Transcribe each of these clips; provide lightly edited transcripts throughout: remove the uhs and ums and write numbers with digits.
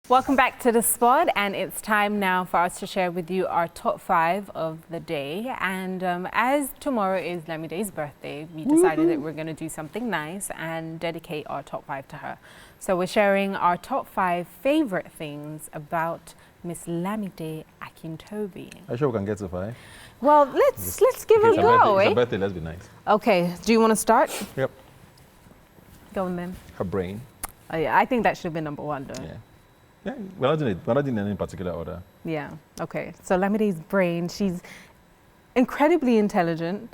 Welcome back to the SpOt, and it's time now for us to share with you our top 5 of the day. And as tomorrow is Lamide's birthday, we decided that we're going to do something nice and dedicate our top 5 to her. So we're sharing our top 5 favorite things about Miss Lamide Akintobi. Are you sure we can get to 5? Well, let's give it a go, It's eh? her birthday, let's be nice. Okay, do you want to start? Yep. Go on then. Her brain. Oh yeah, I think that should have been number 1 though. Yeah. Yeah, we're not doing any particular order. Yeah, okay. So Lamide's brain, she's incredibly intelligent,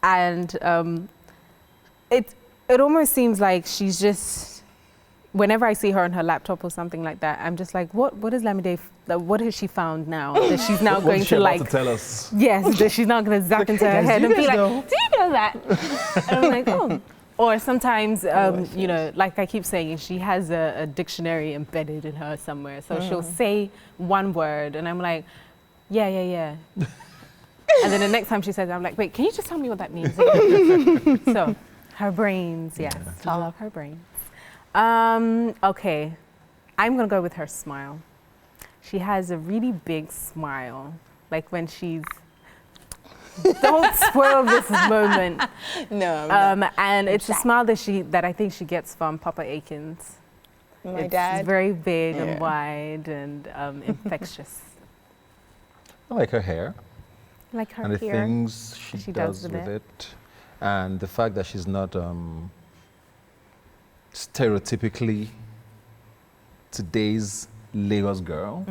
and it almost seems like she's just, whenever I see her on her laptop or something like that, I'm just like, what is Lamide, what has she found now that she's now going to like, to tell us? Yes, that she's not going to zap into her head and be like, do you know that? And I'm like, oh. Or sometimes, you know, like I keep saying, she has a dictionary embedded in her somewhere. So she'll say one word and I'm like, yeah. And then the next time she says it, I'm like, wait, can you just tell me what that means? So her brains, yes. I love her brains. Okay, I'm going to go with her smile. She has a really big smile, like when she's... Don't spoil this moment. No. And it's a smile that I think she gets from Papa Akins. My dad. It's very big and wide and infectious. I like her hair. Like her and the hair. things she does with it. And the fact that she's not stereotypically today's Lagos girl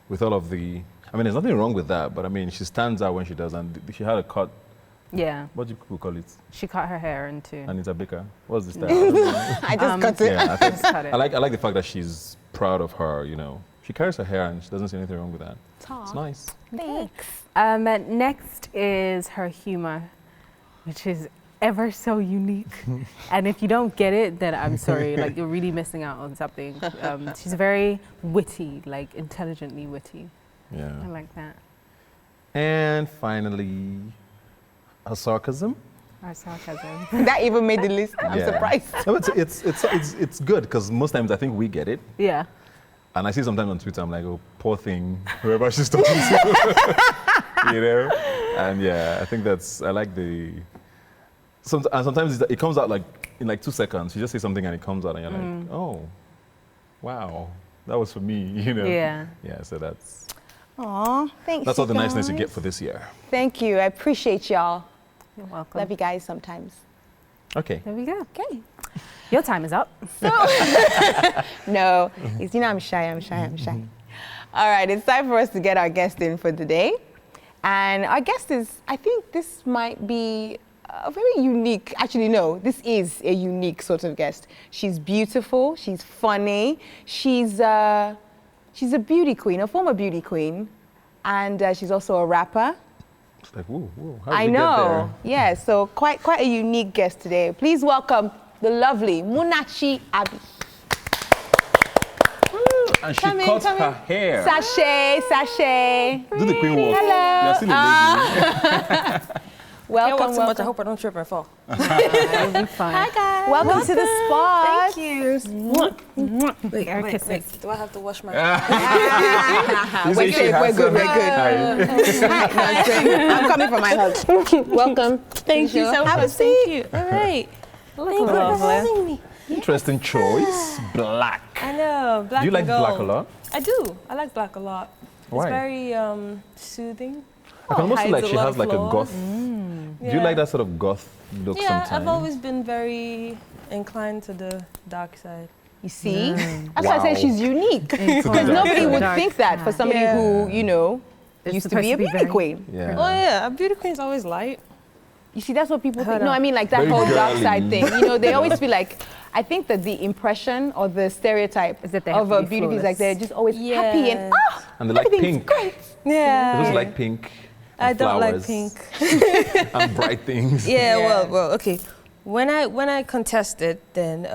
with all of the... I mean, there's nothing wrong with that, but I mean, she stands out when she does, and she had a cut. Yeah. What do people call it? She cut her hair into. And it's Ebuka. What's the style? I just cut it. Yeah, I just cut it. I like the fact that she's proud of her, you know. She carries her hair and she doesn't see anything wrong with that. It's nice. Thanks. Next is her humor, which is ever so unique. And if you don't get it, then I'm sorry, like you're really missing out on something. She's very witty, like intelligently witty. Yeah. I like that. And finally, her sarcasm. Our sarcasm. That even made the list. I'm surprised. No, it's good because most times I think we get it. Yeah. And I see sometimes on Twitter, I'm like, oh, poor thing, whoever she's talking to. You know? And yeah, I think I like the... and sometimes it comes out like in like 2 seconds. You just say something and it comes out and you're like, oh, wow, that was for me, you know? Yeah. Yeah, so that's... Aw, thanks. That's all the niceness you get for this year. Thank you. I appreciate y'all. You're welcome. Love you guys sometimes. Okay. There we go. Okay. Your time is up. So, no, you know I'm shy. All right, it's time for us to get our guest in for today. And our guest is, I think this might be a very unique, actually no, this is a unique sort of guest. She's beautiful, she's funny, she's a beauty queen, a former beauty queen, and she's also a rapper. It's like, whoa, how did I you know, get there? yeah, so quite a unique guest today. Please welcome the lovely Munachi Abi. And she cut her hair. Sachet. Do the queen walk. Hello. You're still a lady. Welcome, Can't walk too much. I hope I don't trip and fall. You'll be fine. Hi guys. Welcome to the SpOt. Thank you. Wait, Do I have to wash my You say she has We're good. Hi. Hi, I'm coming for my hug. Welcome. Thank you so much. Have a seat. Thank you. All right. Thank you for lovely. having me. Interesting choice. Black. I know. Black Do you like and gold. black a lot? I do. I like black a lot. Why? It's very soothing. I can almost feel like hides she a lot has of like a flaws. goth. Do you like that sort of goth look Yeah, sometimes? I've always been very inclined to the dark side. You see? That's why I said she's unique. Because dark nobody side. would think that for somebody who, you know, It's used to supposed be a to be beauty very- queen. Yeah. Oh yeah, a beauty queen's always light. You see, that's what people think. Heard No, of. I mean like that Very whole dark girly. side thing. You know, they always feel like, I think that the impression or the stereotype Is that they have of to a be beauty queen is like flawless. they're just always happy and And they like everything's pink. great. Yeah. They just like pink. I and don't like flowers pink. and bright things. Yeah, Yeah. well, okay. When I contested, then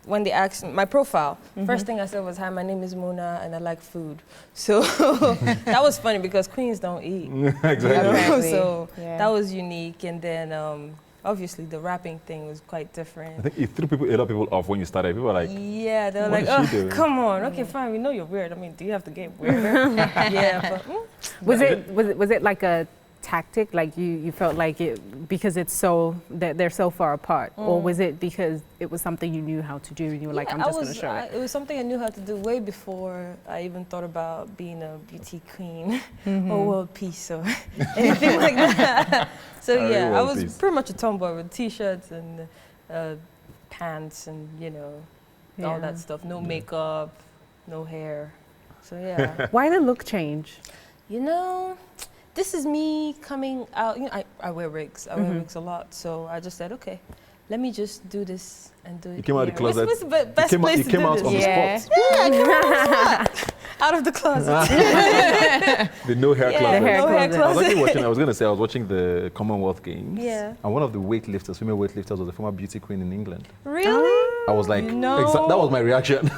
when they asked my profile, first thing I said was, "Hi, my name is Muna, and I like food." So that was funny because queens don't eat. Exactly. Apparently. So Yeah. that was unique. And then obviously the rapping thing was quite different. I think it threw a lot of people off when you started. People were like, yeah, they were what like, is she oh, doing? come on, okay, fine, we know you're weird. I mean, do you have to get weirder? Yeah, but Was it like a tactic, like you felt like it because it's so that they're so far apart, or was it because it was something you knew how to do and you were like, I'm just going to show it? It was something I knew how to do way before I even thought about being a beauty queen or world peace or anything like that. So yeah, I was pretty much a tomboy with t-shirts and pants and all that stuff. No makeup, no hair. So yeah. Why the look change? This is me coming out. I wear wigs. I wear wigs a lot. So I just said, okay, let me just do this and do it. You came out of the closet. What's the best place to do this? You came out on the spot. Yeah, I came out on the spot. Out of the closet. The no hair closet. The hair closet. I was watching the Commonwealth Games. Yeah. And one of the weightlifters, female weightlifters, was a former beauty queen in England. Really? I was like, that was my reaction.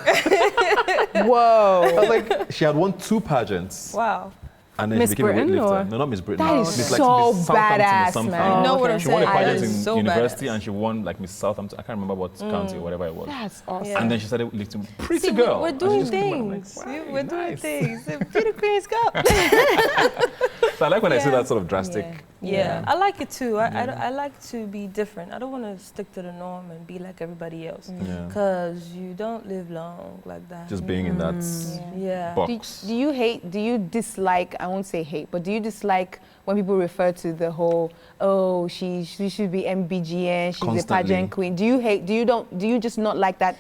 Whoa. I was like, she had won 2 pageants. Wow. And then Miss she became Britain, a weightlifter. or? No, not Miss Britain. That is Miss, so Miss Southampton badass, or something. man. You know what I'm She won a saying? pageant That in is so university badass. and she won like Miss Southampton. I can't remember what county or whatever it was. That's awesome. Yeah. And then she started lifting. Pretty girl. We're And she doing just came out, I'm like, things. wow, We're doing nice. things. The beauty queens go. So I like when I see that sort of drastic. Yeah, I like it too. I like to be different. I don't want to stick to the norm and be like everybody else. Yeah. Because you don't live long like that. Just being in that box. Do you dislike, I won't say hate, but do you dislike when people refer to the whole, oh, she should be MBGN, she's Constantly. a pageant queen. Do you just not like that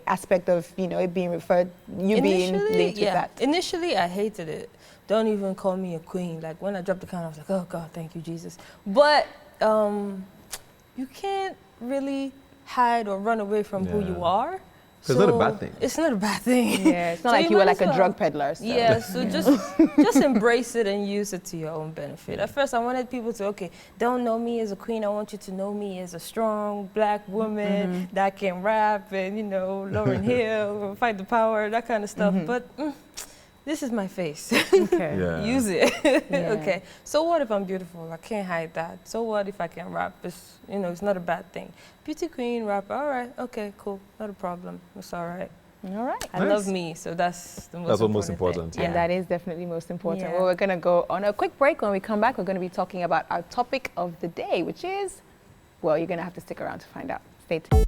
aspect of, it being referred, being linked with that? Initially, I hated it. Don't even call me a queen. Like when I dropped the crown, I was like, oh God, thank you, Jesus. But you can't really hide or run away from who you are. It's not a bad thing. It's not a bad thing. Yeah, it's not like you were like a drug peddler. So. Yeah, so just embrace it and use it to your own benefit. At first, I wanted people to, don't know me as a queen. I want you to know me as a strong black woman that can rap and, Lauryn Hill, fight the power, that kind of stuff. But this is my face. Okay. Yeah. Use it. Yeah. Okay. So what if I'm beautiful? I can't hide that. So what if I can rap? It's, it's not a bad thing. Beauty queen, rapper, all right. Okay, cool. Not a problem. It's all right. All right. I love me, so that's the most That's what important most important. thing. And that is definitely most important. Yeah. Well, we're going to go on a quick break. When we come back, we're going to be talking about our topic of the day, which is, well, you're going to have to stick around to find out. Stay tuned.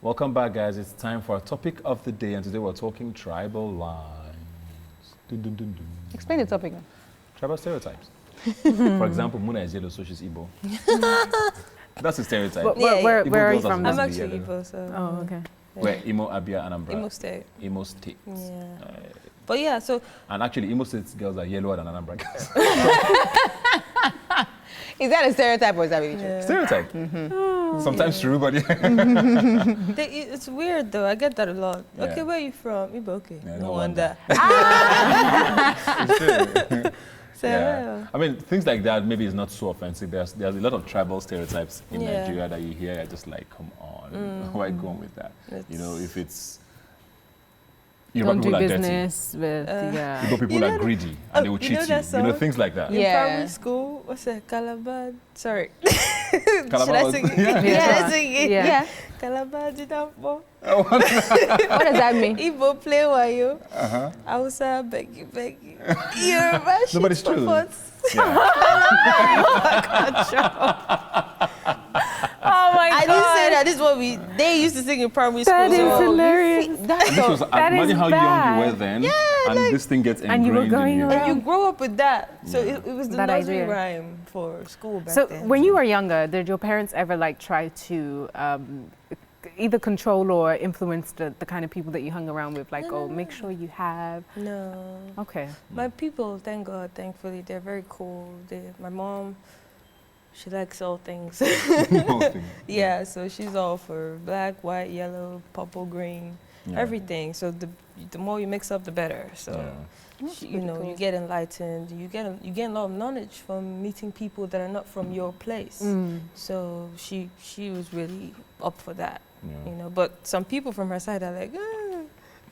Welcome back, guys. It's time for our topic of the day, and today we're talking tribal lines. Dun, dun, dun, dun. Explain the topic. Tribal stereotypes. For example, Muna is yellow, so she's Igbo. That's a stereotype. Where Igbo are you girls are from? supposed I'm to be actually yellow. Igbo, so. Oh, okay. Where Imo, Abia, Anambra. Imo State. Imo State. Yeah. But yeah, so. And actually, Imo State girls are yellower than Anambra girls. Is that a stereotype or is that really true? Yeah. Stereotype. Sometimes true, but It's weird though. I get that a lot. Yeah. Okay, where are you from? Igbo. Okay. Yeah, no wonder. It's true. So, Yeah. I mean, things like that maybe is not so offensive. There's a lot of tribal stereotypes in Yeah. Nigeria that you hear. You're just like, come on, why going with that? If it's Don't do people are dirty. business with, Igbo people are greedy and they will cheat that you. song? Things like that. In Yeah. primary school, what's that? Calabar. Sorry. Calabar Should I was- sing it? Yeah. Should I sing it? Yeah. Calabar Jidampo. What does that mean? Igbo play wayo. Hausa beg you. Yoruba No, but it's shit for true. pots. Oh my I God. didn't say that. This is what they used to sing in primary school. That is so- hilarious. And this was, That is imagine how young bad. you were then, and this thing gets And you were ingrained going in you. around. You grow up with that. So it was the That nursery idea. rhyme for school back So then. when you were younger, did your parents ever try to either control or influence the kind of people that you hung around with? Make sure you have. No. Okay. My people, thank God, thankfully, they're very cool. My mom, she likes all things. Yeah, so she's all for black, white, yellow, purple, green, everything. So the more you mix up, the better. So you get enlightened. You get a lot of knowledge from meeting people that are not from your place. So she was really up for that. But some people from her side are like,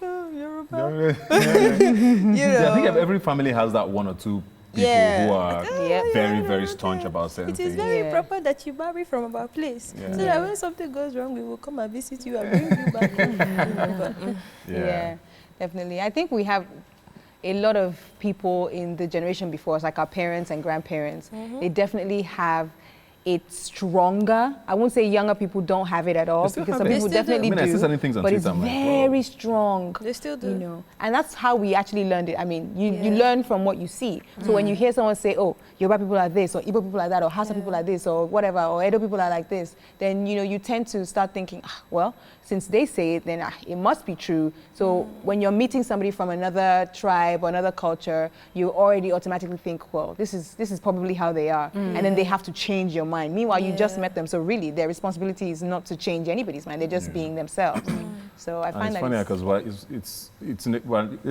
Yoruba. I think every family has that one or two people who are Yep. very, very staunch about certain It is things. very proper that you marry from our place. Yeah. So that when something goes wrong, we will come and visit you and bring you back home. Yeah, definitely. I think we have a lot of people in the generation before us, like our parents and grandparents. They definitely have it stronger. I won't say younger people don't have it at all, They still because have some it. people They still do. definitely I mean, I see do. certain things on But it's Twitter, I'm like, very whoa. strong. They still do. You know, and that's how we actually learned it. I mean, you Yeah. learn from what you see. So when you hear someone say, "Oh, Yoruba people are this," or Igbo people are that, or Hausa people are this, or whatever, or Edo people are like this, then you tend to start thinking, well, since they say it, then it must be true. So when you're meeting somebody from another tribe or another culture, you already automatically think, well, this is probably how they are, and then they have to change your mind. Meanwhile, you just met them, so really their responsibility is not to change anybody's mind. They're just being themselves. So I And find it's that funny because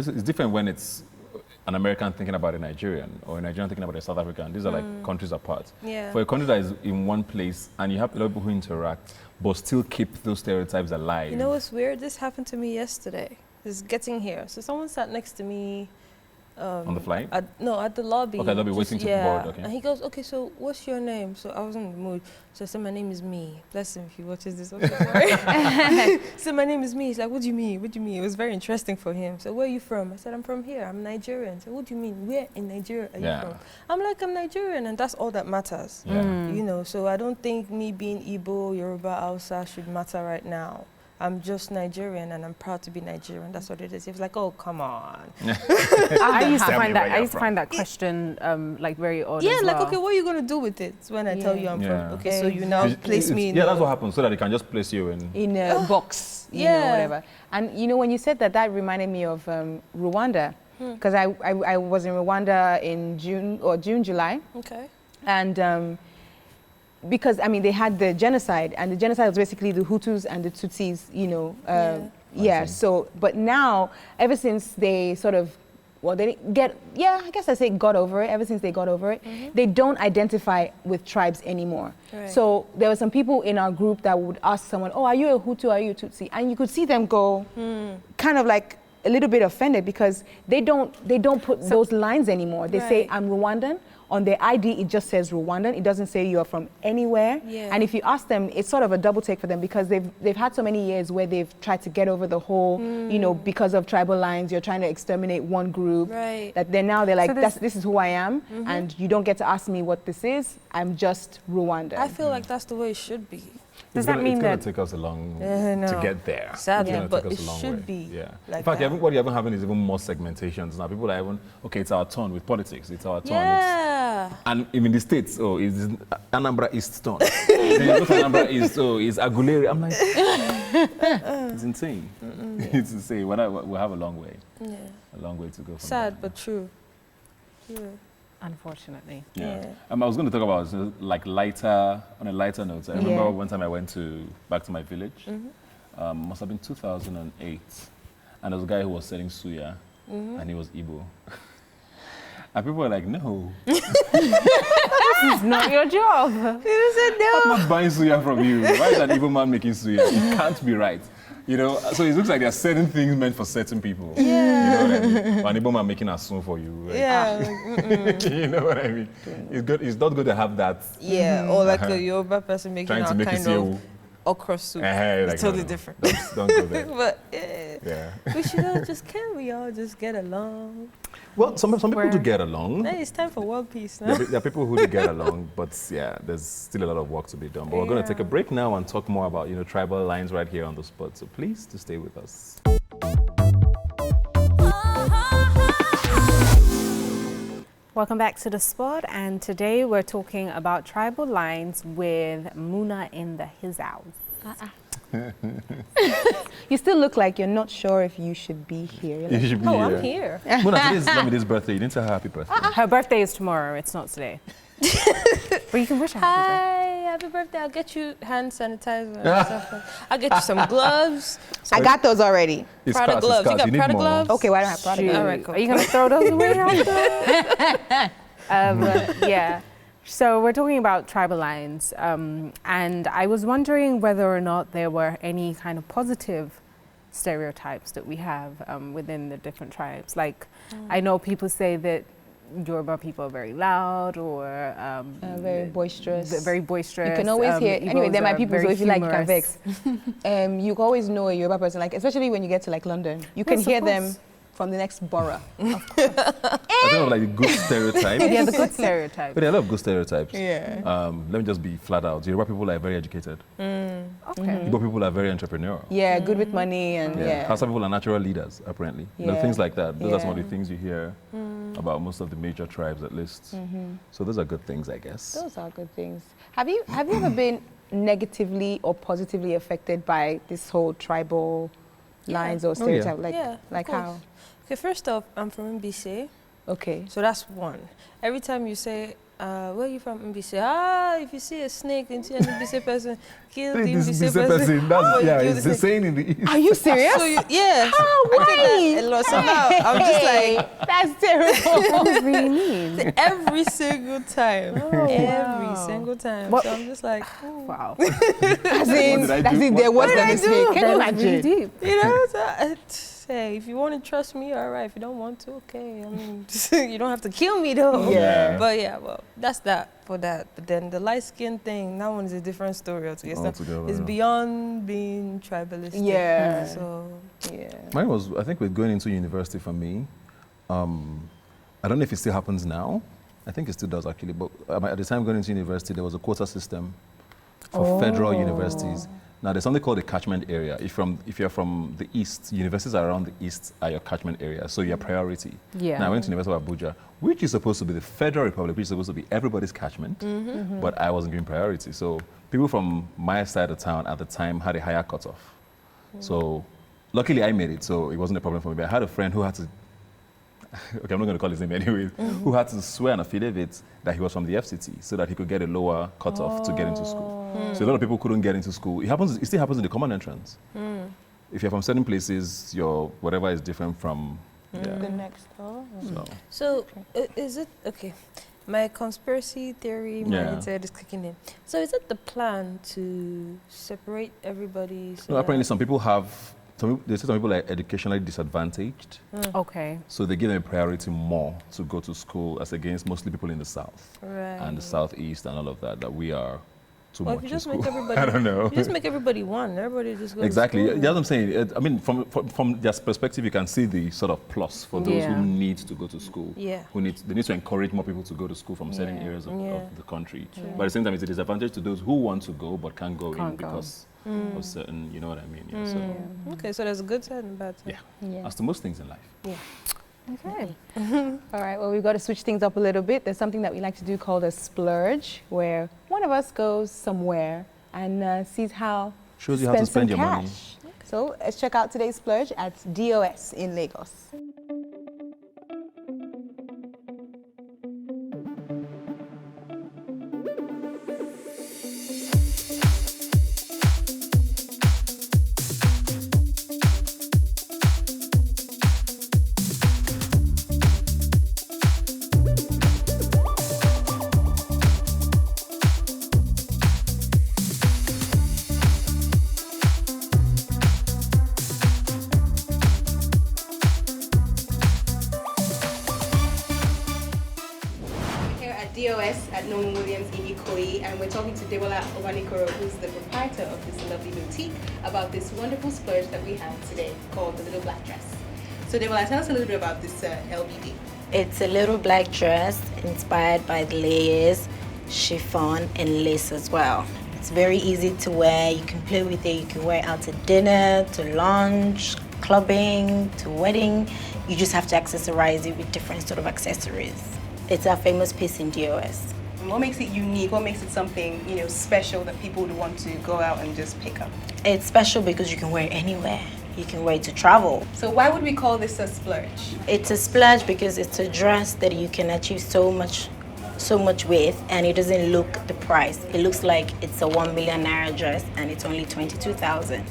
it's different when it's an American thinking about a Nigerian or a Nigerian thinking about a South African. These are like countries apart. Yeah. For a country that is in one place and you have a lot of people who interact but still keep those stereotypes alive. You know what's weird? This happened to me yesterday. This is getting here. So someone sat next to me. On the flight? No, at the lobby. Okay, lobby, waiting to board, okay. And he goes, okay, so what's your name? So I was in the mood. So I said, my name is Me. Bless him if he watches this. Okay, sorry. So my name is Me. He's like, what do you mean? What do you mean? It was very interesting for him. So where are you from? I said, I'm from here. I'm Nigerian. So what do you mean? Where in Nigeria are you from? I'm like, I'm Nigerian, and that's all that matters. Yeah. You know, so I don't think me being Igbo, Yoruba, Hausa should matter right now. I'm just Nigerian and I'm proud to be Nigerian. That's what it is. He was like, oh, come on. I used to Tell me find where that. I you're used to find that question like very odd. Yeah, as like, well. okay, what are you going to do with it when I tell you I'm Yeah. from? Okay, so you now place me in. Yeah, that's what happens, so that they can just place you in a box, you know, whatever. And you know, when you said that, that reminded me of Rwanda, because I was in Rwanda in June, July. Okay. And because, I mean, they had the genocide, and the genocide was basically the Hutus and the Tutsis, you know. So, but now, ever since they sort of, well, they didn't get, I guess I say got over it, ever since they got over it, they don't identify with tribes anymore. Right. So there were some people in our group that would ask someone, oh, are you a Hutu, are you a Tutsi? And you could see them go kind of like a little bit offended, because they don't put those lines anymore. They say, I'm Rwandan. On their ID, it just says Rwandan. It doesn't say you're from anywhere. Yeah. And if you ask them, it's sort of a double take for them, because they've had so many years where they've tried to get over the whole, you know, because of tribal lines, you're trying to exterminate one group. Right. That they're like, So this is who I am, and you don't get to ask me what this is. I'm just Rwandan. I feel like that's the way it should be. Does that mean it's that? going to take us a long no. to get there. Sadly, It's gonna but take us it a long should way. be Yeah. like In fact, that. what you're even having is even more segmentations now. People are even, okay, it's our turn with politics. It's our turn. Yeah. And in the States, it's Anambra East turn. Then you go to Anambra East, it's Aguleri. I'm like, it's insane. It's insane. We have a long way. Yeah. A long way to go. From Sad, that. but true. Yeah. Unfortunately. Yeah. I was going to talk about like on a lighter note. I remember one time I went back to my village. Must have been 2008. And there was a guy who was selling suya, and he was Igbo. And people were like, no. This is not your job. People said no. I'm not buying suya from you. Why is an Igbo man making suya? It can't be right. You know, so it looks like there are certain things meant for certain people. Yeah. You know what I mean? An Igbo man making a spoon for you. Like, Yeah. you know what I mean? It's not good to have that. Yeah, or like a Yoruba person making Trying to our make it kind see of okra soup. like, It's totally no. different. Don't go there. But Yeah. we should all can't we all just get along? Well, some people do get along. Then it's time for world peace now. There are people who do get along, but yeah, there's still a lot of work to be done. But we're going to take a break now and talk more about, tribal lines right here on the spot. So please to stay with us. Welcome back to the spot, and today we're talking about tribal lines with Muna in his house. You still look like you're not sure if you should be here. You're like, You should be I'm here. Muna, today's Lamide's birthday. You didn't tell her happy birthday. Her birthday is tomorrow. It's not today. But you can wish her happy birthday. Hi, happy birthday. I'll get you hand sanitizer and stuff. I'll get you some gloves. I got those already. It's Prada scarce, gloves. it's You scarce. got need Prada more. gloves? Okay, well, I don't have product. Shoot. All right, cool. Are you going to throw those away after? Yeah. So we're talking about tribal lines. And I was wondering whether or not there were any kind of positive stereotypes that we have within the different tribes. Like, I know people say that Yoruba people are very loud or very boisterous. Very boisterous. You can always hear. Anyway, they're my people, so if you like, you can vex. You can always know a Yoruba person, like especially when you get to like London, you can hear them from the next borough. Of course. I don't know, like the good stereotype. Yeah, the good stereotype. But there are a lot of good stereotypes. Yeah. Let me just be flat out. Yoruba people are very educated. Okay. Igbo people are very entrepreneurial. Yeah, good with money and yeah. Hausa people are natural leaders, apparently. You know, things like that. Those are some of the things you hear about most of the major tribes, at least. So those are good things, I guess. Those are good things. Have you ever been negatively or positively affected by this whole tribal lines or stereotype? Like how? Okay, first off, I'm from MBC. Okay. So that's one. Every time you say, where are you from, MBC? If you see a snake and see an MBC person, kill the MBC person. It's the saying in the East. Are you serious? So yeah. Why? So now I'm just like, that's terrible. What does it really mean? every single time. Every single time. What? So I'm just like, Wow. As in there was a mistake. Can you imagine? Deep. you know, hey, if you want to trust me, all right. If you don't want to, okay. I mean, you don't have to kill me though. Yeah. But yeah, well, that's that for that. But then the light skin thing, that one is a different story altogether. It's beyond being tribalistic. Yeah. So Yeah. Mine was, I think, with going into university for me. I don't know if it still happens now. I think it still does actually. But at the time going into university, there was a quota system for federal universities. Now, there's something called a catchment area. If you're from the East, universities around the East are your catchment area, so your priority. Yeah. Now, I went to University of Abuja, which is supposed to be the Federal Republic, which is supposed to be everybody's catchment, but I wasn't given priority. So people from my side of town at the time had a higher cutoff. So luckily, I made it, so it wasn't a problem for me. But I had a friend who had to, okay, I'm not going to call his name anyways, who had to swear an affidavit that he was from the FCT so that he could get a lower cutoff to get into school. So a lot of people couldn't get into school. It still happens in the common entrance. If you're from certain places, your whatever is different from The next door. So is it okay? My conspiracy theory mindset is kicking in. So is it the plan to separate everybody? So no, apparently some people have. They say some people are educationally disadvantaged. Okay. So they give them a priority more to go to school as against mostly people in the South and the Southeast and all of that, that we are too much if you just in school. make everybody, I don't know. You just make everybody one. Everybody just goes Exactly. to school. That's what I'm saying. I mean, from their perspective, you can see the sort of plus for those who need to go to school. Yeah. They need to encourage more people to go to school from certain areas of the country. But at the same time, it's a disadvantage to those who want to go but can't go in because of certain, you know what I mean? Yeah, so. Okay, so there's a good side and a bad side. Yeah. As to most things in life. Yeah. Okay. All right, well, we've got to switch things up a little bit. There's something that we like to do called a splurge, where one of us goes somewhere and sees how Shows you how to spend your money. So let's check out today's splurge at DOS in Lagos. DOS at Norman Williams in Ikoyi, and we're talking to Debola Obanikoro, who's the proprietor of this lovely boutique, about this wonderful splurge that we have today called the Little Black Dress. So Debola, tell us a little bit about this LBD. It's a little black dress inspired by the layers, chiffon, and lace as well. It's very easy to wear. You can play with it. You can wear it out to dinner, to lunch, clubbing, to wedding. You just have to accessorize it with different sort of accessories. It's our famous piece in DOS. And what makes it unique? What makes it something, you know, special that people would want to go out and just pick up? It's special because you can wear it anywhere. You can wear it to travel. So why would we call this a splurge? It's a splurge because it's a dress that you can achieve so much with, and it doesn't look the price. It looks like it's a 1 million naira dress and it's only 22,000.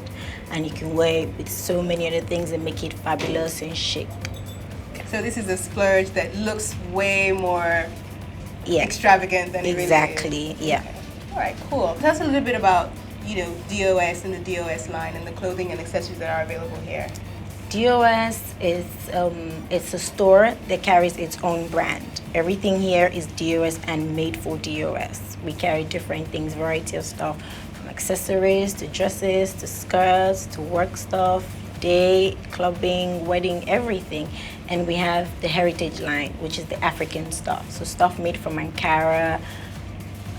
And you can wear it with so many other things and make it fabulous and chic. So this is a splurge that looks way more extravagant than it really is. Exactly, yeah. Okay. All right, cool. Tell us a little bit about, you know, DOS and the DOS line and the clothing and accessories that are available here. DOS is it's a store that carries its own brand. Everything here is DOS and made for DOS. We carry different things, variety of stuff, from accessories to dresses to skirts to work stuff, day, clubbing, wedding, everything. And we have the heritage line, which is the African stuff. So stuff made from Ankara,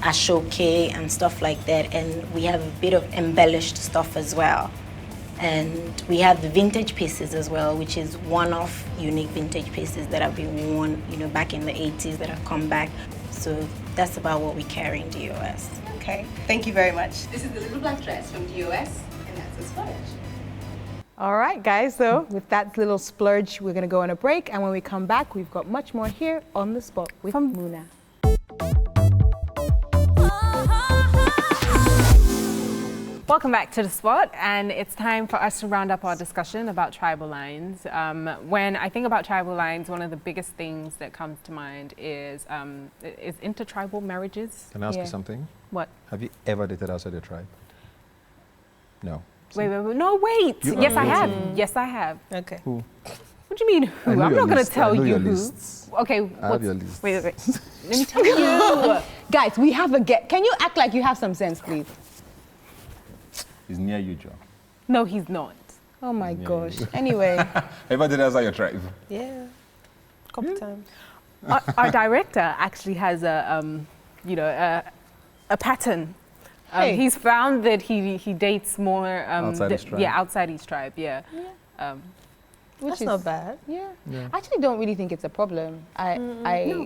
Ashoke, and stuff like that. And we have a bit of embellished stuff as well. And we have the vintage pieces as well, which is one-off unique vintage pieces that have been worn, you know, back in the 80s that have come back. So that's about what we carry in DOS. Okay, thank you very much. This is the little black dress from DOS, and that's a splurge. All right, guys, so with that little splurge, we're gonna go on a break, and when we come back, we've got much more here on The Spot with Muna. Welcome back to The Spot, and it's time for us to round up our discussion about tribal lines. When I think about tribal lines, one of the biggest things that comes to mind is intertribal marriages. Can I ask you something? What? Have you ever dated outside your tribe? No. Wait, no, wait. Yes, I have. Yes, I have. Okay. Who? What do you mean who? I'm not going to tell you who. Lists. Okay. I have your list. Wait. Let me tell you. Guys, we have a get. Can you act like you have some sense, please? He's near you, Joe. No, he's not. Oh my gosh. Anyway. Ever dated outside your tribe? Yeah. A couple times. Our director actually has a pattern. Hey. He's found that he dates more Outside his tribe. outside his tribe. Yeah. That's not bad. Yeah. I actually don't really think it's a problem. No,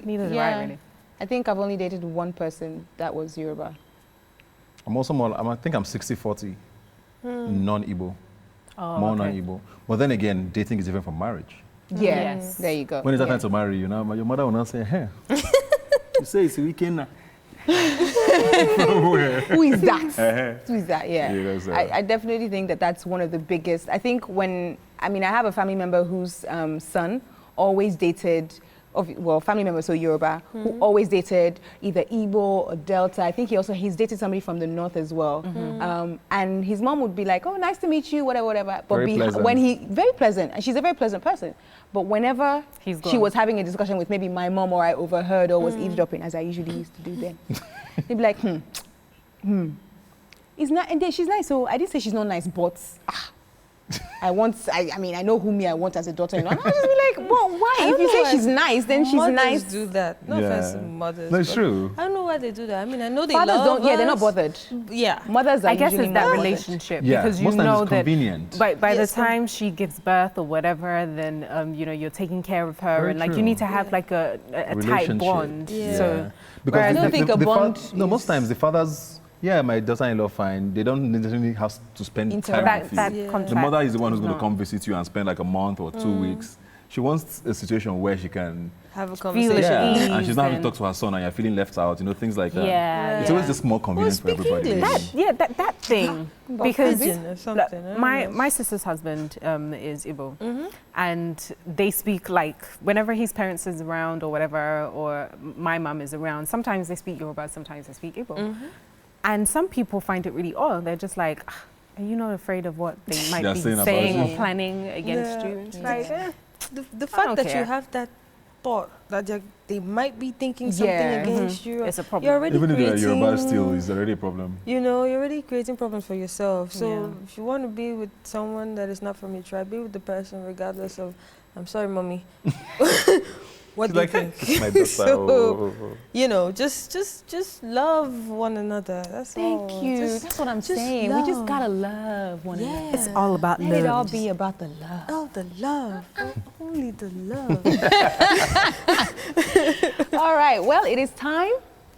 neither do I really. I think I've only dated one person that was Yoruba. I'm also more, I think I'm 60-40 non-Igbo. Oh, More okay. non-Igbo. But then again, dating is different from marriage. Yeah. Yes. There you go. When is that time to marry you? Now, your mother will not say, hey. You say it's a weekend now. Who is that? Who is that? Yeah. Yeah, that's, I definitely think that that's one of the biggest. I think I have a family member whose son always dated, family member, so Yoruba, who always dated either Igbo or Delta. I think he's dated somebody from the north as well. And his mom would be like, oh, nice to meet you, whatever. But very pleasant, and she's a very pleasant person. But whenever she was having a discussion with maybe my mom, or I overheard or was eavesdropping, as I usually used to do then, they'd be like, It's not, and then she's nice, so I didn't say she's not nice, but I know who I want as a daughter-in-law. And I'll just be like, well, why? If you say she's nice, then she's mothers nice. Do that. No offense to mothers. No, it's true. I don't know why they do that. I mean, I know they Fathers love don't. Yeah, they're not us. bothered. Yeah. Mothers are I guess usually it's that not bothered. relationship, Yeah, because you most times know it's that convenient. by the Yes, time she gives birth or whatever, then you're taking care of her, Very and like true. you need to have like a tight Relationship. bond. Yeah. So Because I don't think a bond most times the fathers, my daughter-in-law, fine. They don't necessarily have to spend time with you. that Yeah. contract. The mother is the one who's going to No. come visit you and spend like a month or 2 weeks. She wants a situation where she can, Have a Feel conversation. at and she's not having and- to talk to her son, and you're feeling left out. Things like that. Yeah, It's always just more convenient for speak everybody. English. that thing. Because Pidgin or something. I don't know. my sister's husband is Igbo, and they speak like whenever his parents is around or whatever, or my mum is around. Sometimes they speak Yoruba, sometimes they speak Igbo, and some people find it really odd. They're just like, are you not afraid of what they might They're be saying about saying you. or planning against Yeah. you? It's like, The fact don't that you care. have that thought that they might be thinking something Yeah. against you, it's a problem. you're already Even if they're creating, Yoruba, still is already a problem. you know, you're already creating problems for yourself. So Yeah. if you want to be with someone that is not from your tribe, be with the person regardless of, I'm sorry, mommy. What She's do you like, think? it's my daughter. So, you know, just love one another. That's all. Thank you. Just- That's what I'm just saying. We just love. gotta love one another. yeah. It's all about Let love. it all be about the love. Oh, the love. Only the love. All right. Well, it is time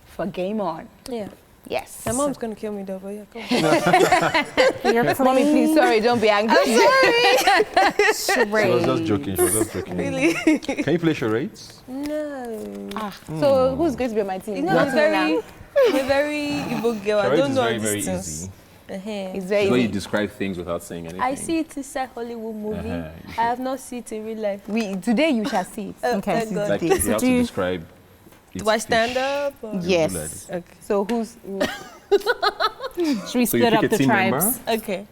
for Game On. Yeah. Yes. My mom's going to kill me though, but yeah, go on. Mommy, please, sorry, don't be angry. She was just joking. She was just joking. Really? Can you play charades? No. So who's going to be on my team? You know, Not I'm Muna. a very Igbo girl. I Charades don't is know very, all very these things. easy. It's It's very where you easy. describe things without saying anything. I see it inside Hollywood movie. You I have not seen it in real life. Today you shall see it. Okay. Thank God. Like, you have to describe. Do I stand up? Or? Yes. Okay. So who's Should we So you split pick up a the team tribes? member? Okay.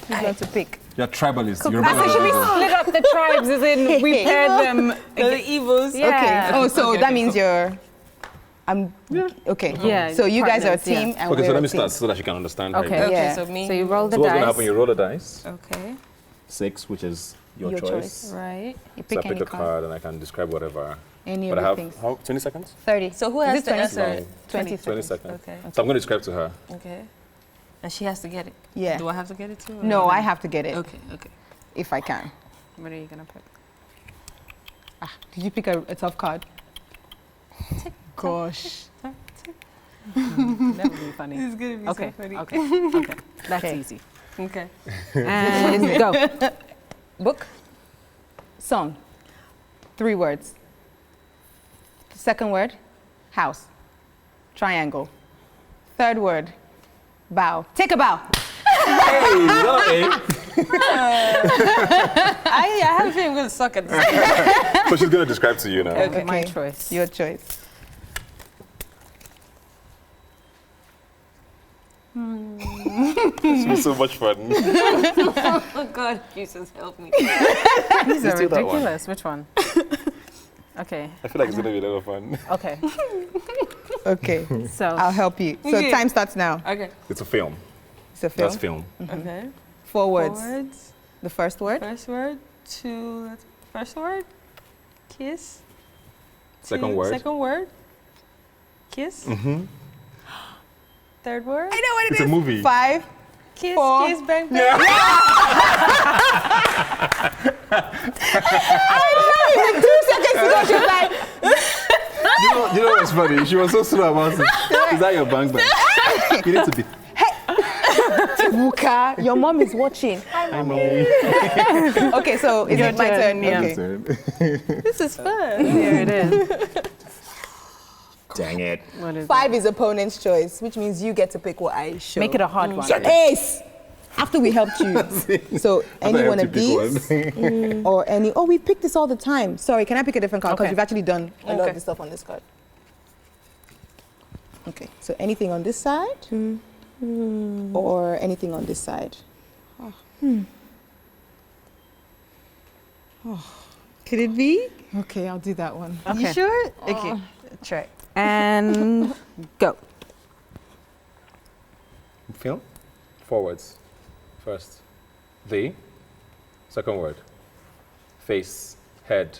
going to pick? You're tribalist. I said, should we split up the tribes as in we pair them? The evils. Yeah. Okay. Oh, so Okay, that okay, means you're. Okay. Yeah, So you guys are a partners, yeah. team, and Okay, we're so let a me team. start so that you can understand. how it Okay. works. Yeah. So me. So you roll the So what's dice. gonna happen? You roll the dice. Okay. 6, which is your Your choice. choice. Right. You So pick I pick any a card. card and I can describe whatever. Any But of I the have things. how 20 seconds? 30. So who Is has it to 20? answer? No. 20 20 seconds. seconds. Okay. So I'm going to describe to her. Okay. And she has to get it. Yeah. Do I have to get it too? or No, I have to get it Okay. Okay. if I can. What are you gonna pick? Did you pick a tough card? Gosh. That would be funny. It's gonna be Okay. so funny. Okay. Okay. That's Okay. easy. Okay. And go. Book. Song. 3 words. Second word, house. Triangle. Third word, bow. Take a bow. Hey, is that I have a feeling I'm gonna suck at this. okay? So she's going to describe to you now. Okay. My choice. Your choice. It's been so much fun. Oh God, Jesus, help me. These are Let's do that one. ridiculous. Which one? Okay. I feel like it's going to be a lot of fun. Okay. Okay. So I'll help you. So Okay. time starts now. Okay. It's a film. It's a film. That's film. Okay. 4 words. Words. The first word. First word. First word. Kiss. Second word. Second word. Kiss. Mm-hmm. Third word. I know what it It's a is. movie. 5. Kiss. 4. Kiss. Bang. Bang. Like 2 seconds ago, she was like, You know what's funny? She was so slow about it. Is that your bank bag? You need to be. Ebuka, your mom is watching. Hi, mommy. Okay, so is it my turn? yeah. Okay. This is fun. here it is. Dang it. What is 5 is opponent's choice, which means you get to pick what I show. Make it a hard one. Ace! After we helped you. So any one of these or any, oh, we pick this all the time. Sorry, can I pick a different card? Because Okay. we've actually done a lot Okay. of the stuff on this card. Okay, so anything on this side or anything on this side? Could it be? Okay, I'll do that one. Okay. You sure? Okay. Try. And go. Film? 4 words. First, the. Second word, face, head,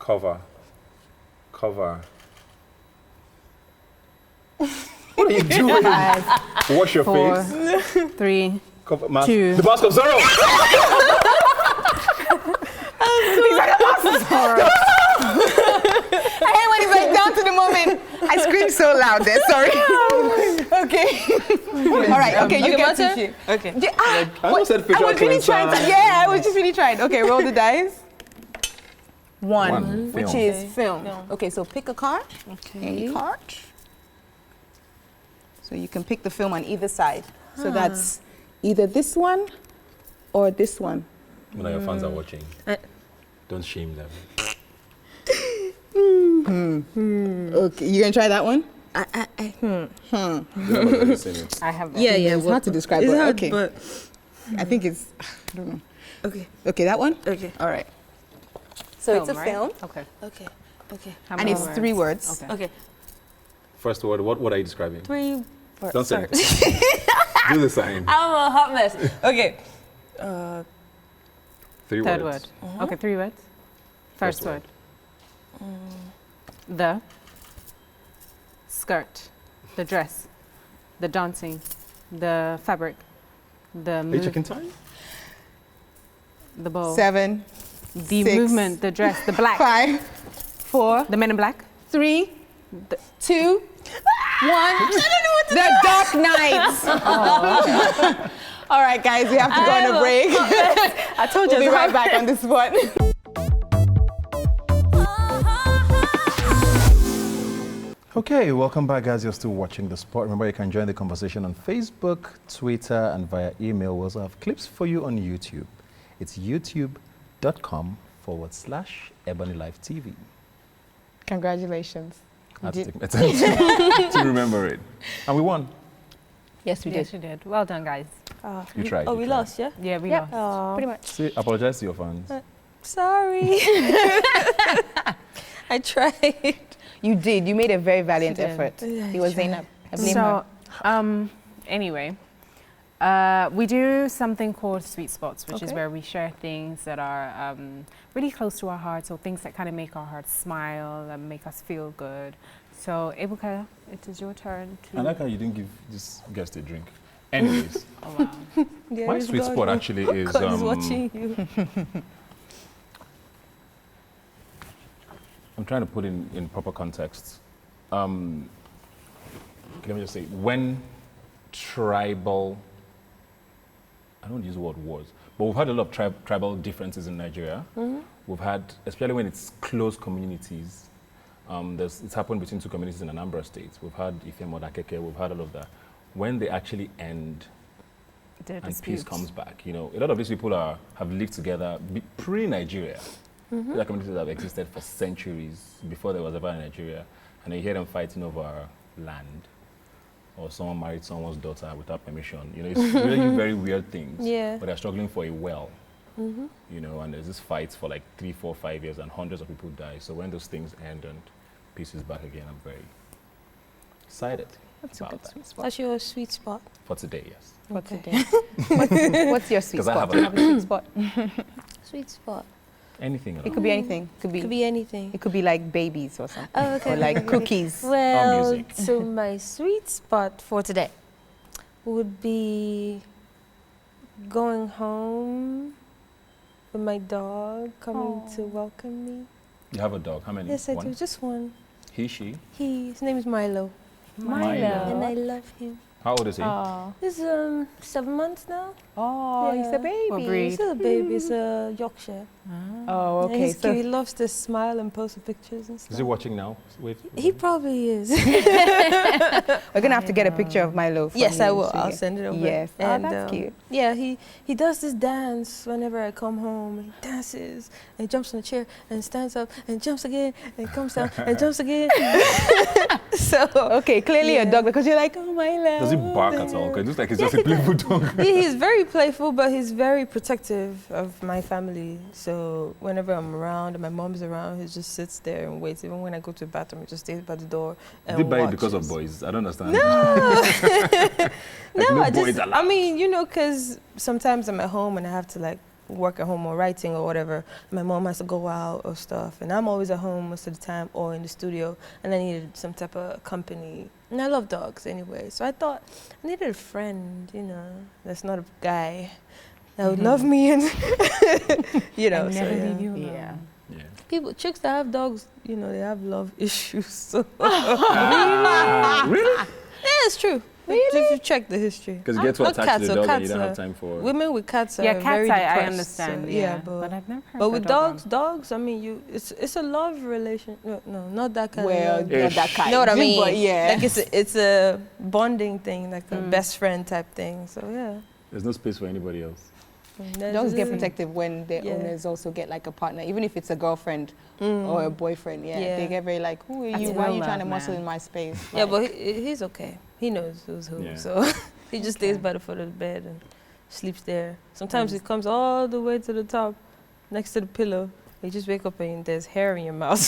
cover. What are you doing? 5. Wash your 4, face. 3. Cover, mask. 2. The mask of Zorro. I hate when it's like down to the moment. I screamed so loud there, sorry. Okay. All right, okay, you Okay, get my to turn? shoot. Okay. Yeah, I almost said I facial was really trying to, cleanser. yeah, I was just really trying. Okay, roll the dice. 1, One, which film. is film. Film. Okay, so pick a card. Any card. So you can pick the film on either side. So that's either this one or this one. When your fans are watching, don't shame them. Okay, you gonna try that one? Nobody's seen it. I have that. Yeah, yeah. It's hard to describe, It's but hard, okay. but I think it's, I don't know. okay. Okay, that one? Okay. All right. So it's a right? film, Okay. Okay. Okay. How and many it's 3 words. Okay. Okay. First word, what are you describing? 3 words. Don't say it. Do the sign. I'm a hot mess. Okay. 3 Third words. word. Okay, 3 words. First First word. word. The skirt, the dress, the dancing, the fabric, the Are you checking time? the bow, 7, the 6, movement, the dress, the black, 5, 4, the men in black. 3, 2, 1. The Dark Knight. All right, guys, we have to go on a break. I told you. We'll be right back on the spot. Okay, welcome back, guys. You're still watching The Spot. Remember, you can join the conversation on Facebook, Twitter, and via email. We also have clips for you on YouTube. It's youtube.com/EbonyLifeTV. Congratulations. I had to take my time to remember it. And we won. Yes, we did. Yes, you did. Well done, guys. You tried. Oh, you we tried. lost, yeah? Yeah, we Yep. lost. Pretty much. See, apologize to your fans. Sorry. I tried. You did. You made a very valiant She did. effort. Yeah, It was I tried. Zainab. I blame her. So, anyway, we do something called Sweet Spots, which is Okay. where we share things that are really close to our hearts, or things that kind of make our hearts smile and make us feel good. So, Ebuka, it is your turn to... I like how you didn't give this guest a drink. Anyways, Oh, wow. There my is sweet God spot who- actually is... God is watching you. I'm trying to put in proper context. Let me just say, when tribal, I don't use the word wars, but we've had a lot of tribal differences in Nigeria. We've had, especially when it's close communities, it's happened between two communities in a number of states. We've had Ife Modakeke, we've had all of that. When they actually end and peace comes back, you know, a lot of these people have lived together pre-Nigeria. These are communities that have existed for centuries before there was ever a Nigeria, and you hear them fighting over land, or someone married someone's daughter without permission. You know, it's really very weird things. Yeah. But they're struggling for a well. You know, and there's this fight for like 3, 4, 5 years, and hundreds of people die. So when those things end and peace is back again, I'm very excited about that. That's your sweet spot. For today, yes. For today. What's your sweet 'Cause I spot? have Do you have a sweet spot? Sweet spot. Anything at It all. could be anything. Could be anything. It could be like babies or something. Oh, okay. Or like cookies. Well, music. so my sweet spot for today would be going home with my dog coming to welcome me. You have a dog. How many? Yes, I One? do. Just one. He, she. His name is Milo, and I love him. How old is he? He's 7 months now. Oh, he's Yeah. a baby. What breed? He's still a baby. He's a Yorkshire. Oh, And okay. he's cute. He loves to smile and post the pictures and stuff. Is he watching now? Wait. He probably is. we're gonna have to get a picture of Milo. From Yes, you, I will. so I'll yeah. send it over. Yes. And, oh, that's cute. Yeah, he does this dance whenever I come home. He dances and jumps on the chair and stands up and jumps again and comes down and jumps again. So Okay, clearly a yeah. dog because you're like, oh my love. Does he bark at all? 'Cause it looks like he's just a playful dog. He's very playful, but he's very protective of my family. So whenever I'm around and my mom's around, he just sits there and waits. Even when I go to the bathroom, he just stays by the door and Did he buy it because of watches. boys? I don't understand. No, no I boys just, allowed. I mean, you know, because sometimes I'm at home and I have to like work at home or writing or whatever. My mom has to go out or stuff, and I'm always at home most of the time or in the studio, and I needed some type of company. And I love dogs anyway, so I thought I needed a friend, you know, that's not a guy that would love me and, you know, And so never yeah. leave you alone. Yeah. People, chicks that have dogs, you know, they have love issues. So Really? yeah, it's true. If you check the history. Because you get too Not attached to the cats, dog and you cats don't are- have time for... Women with cats are Yeah, cats very I depressed, understand. so, Yeah, but I've never heard but of with a dog dogs, I mean, it's a love relation. No, not that kind Well, of love. not that kind. You know what I mean? But yeah. Like it's a bonding thing, like a best friend type thing. So yeah. There's no space for anybody else. Dogs get protective when their Yeah. owners also get like a partner, even if it's a girlfriend or a boyfriend. Yeah, Yeah. they get very like, who are That's you? Why are you real trying to love, muscle man. in my space? Yeah, Like, but he's okay. He knows who's who. Yeah. So he just stays by the foot of the bed and sleeps there. Sometimes he comes all the way to the top, next to the pillow. You just wake up and there's hair in your mouth.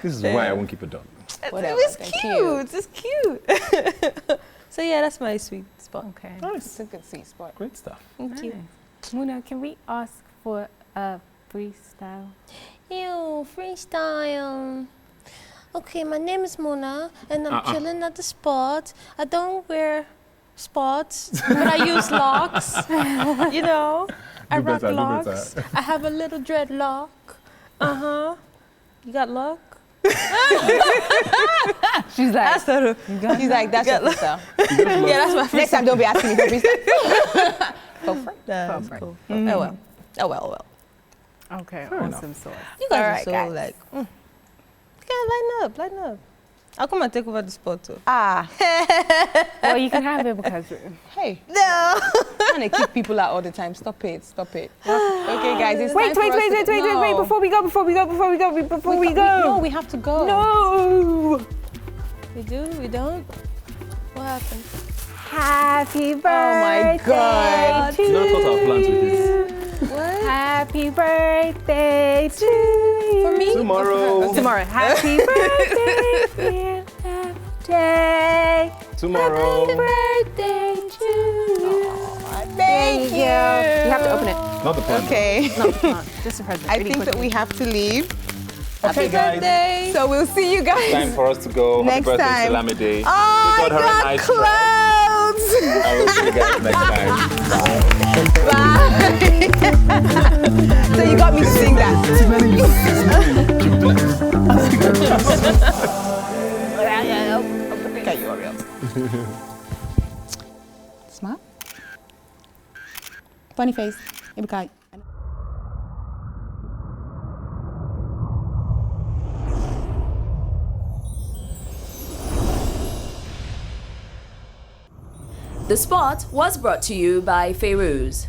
This is why I won't keep a dog. whatever. It's they're cute. It's cute. So yeah, that's my sweet spot. Okay. It's a good sweet spot. Great stuff. Thank you. Nice. Muna, can we ask for a freestyle? Ew, freestyle. Okay, my name is Mona, and I'm chilling at the SpOt. I don't wear spots, but I use locks. You know, I Do rock better, do locks. better. I have a little dreadlock. You got luck? She's like, He's like, that's your freestyle. Yeah, that's my Next time, don't be asking me for freestyle. That's Perfect. cool. Oh well. Oh well. okay, Fair enough. awesome sauce. You guys All are right, so guys. like, lighten up. I'll come and take over the SpOt too. Well, you can have it because Hey, No. trying to kick people out all the time. Stop it. Okay, guys. It's wait, time for us to- wait, No. before we go. No, we have to go. No. We do? We don't? What happened? Happy birthday. Oh my God. To You know, cut our plans with this. Happy birthday to you. For me? Tomorrow. Tomorrow. Happy birthday, dear day. Tomorrow. Happy birthday to you. Thank you. You have to open it. Not the plan. Okay. No, come on. Just a present. I really think that quickly. we have to leave. Okay, guys. Birthday. So we'll see you guys Time for us to go. next Happy birthday time. to Lamide. Oh, I We got her a got nice clouds. I will see you guys next time. Bye. So you got me to sing that. Okay, you hurry up. Smile. Funny face. Ebuka. The SpOt was brought to you by Feiruz.